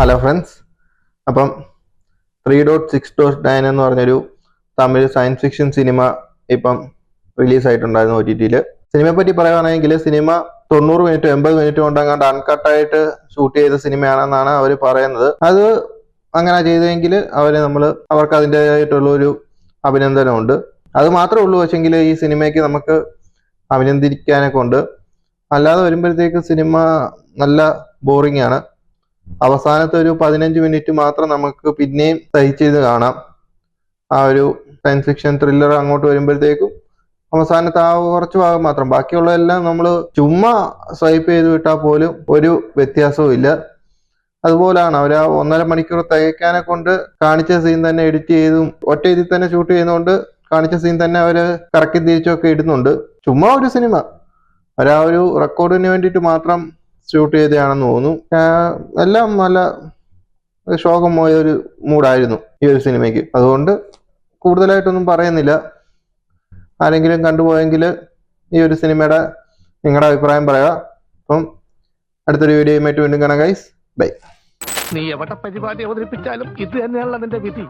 Hello friends, അപ്പം 3.6.9 എന്ന് പറഞ്ഞൊരു തമിഴ് സയൻസ് ഫിക്ഷൻ സിനിമ ഇപ്പം റിലീസായിട്ടുണ്ടായിരുന്നു OTT-യിൽ. സിനിമയെ പറ്റി പറയുകയാണെങ്കിൽ സിനിമ 90 മിനിറ്റ് 80 മിനിറ്റ് കൊണ്ടങ്ങാണ്ട് അൺകട്ടായിട്ട് ഷൂട്ട് ചെയ്ത സിനിമയാണെന്നാണ് അവർ പറയുന്നത്. അത് അങ്ങനെ ചെയ്തെങ്കിൽ അവർക്ക് അതിൻ്റെതായിട്ടുള്ളൊരു അഭിനന്ദനമുണ്ട്. അത് മാത്രമേ ഉള്ളൂ. പക്ഷെങ്കിൽ ഈ സിനിമയ്ക്ക് നമുക്ക് അഭിനന്ദിക്കാനൊക്കെ ഉണ്ട്. അല്ലാതെ വരുമ്പോഴത്തേക്ക് സിനിമ നല്ല ബോറിംഗ് ആണ്. അവസാനത്തെ ഒരു 15 മിനിറ്റ് മാത്രം നമുക്ക് പിന്നെയും സഹിച്ചത് കാണാം. ആ ഒരു സയൻസ് ഫിക്ഷൻ ത്രില്ലർ അങ്ങോട്ട് വരുമ്പോഴത്തേക്കും അവസാനത്തെ ആ കുറച്ച് ഭാഗം മാത്രം, ബാക്കിയുള്ളതെല്ലാം നമ്മൾ ചുമ്മാ സ്വൈപ്പ് ചെയ്ത് വിട്ടാൽ പോലും ഒരു വ്യത്യാസവും ഇല്ല. അതുപോലാണ് അവർ ആ 1.5 മണിക്കൂർ തികയ്ക്കാനെ കൊണ്ട് കാണിച്ച സീൻ തന്നെ എഡിറ്റ് ചെയ്തും ഒറ്റ ഇതിൽ തന്നെ ഷൂട്ട് ചെയ്യുന്നതുകൊണ്ട് കാണിച്ച സീൻ തന്നെ അവർ കറക്കി തിരിച്ചൊക്കെ ഇടുന്നുണ്ട്. ചുമ്മാ ഒരു സിനിമ ആ ഒരു റെക്കോർഡിന് വേണ്ടിയിട്ട് മാത്രം ഷൂട്ട് ചെയ്തതാണെന്ന് തോന്നുന്നു. എല്ലാം നല്ല ശോകമായ ഒരു മൂഡായിരുന്നു ഈ ഒരു സിനിമയ്ക്ക്. അതുകൊണ്ട് കൂടുതലായിട്ടൊന്നും പറയുന്നില്ല. ആരെങ്കിലും കണ്ടുപോയെങ്കിൽ ഈ ഒരു സിനിമയുടെ നിങ്ങളുടെ അഭിപ്രായം പറയുക. അപ്പം അടുത്തൊരു വീഡിയോയുമായിട്ട് വീണ്ടും കാണാം ഗൈസ്. ബൈ. നീ എവിടെ പരിപാടി അവതരിപ്പിച്ചാലും ഇത് തന്നെയാണല്ലോ നിന്റെ വിധി.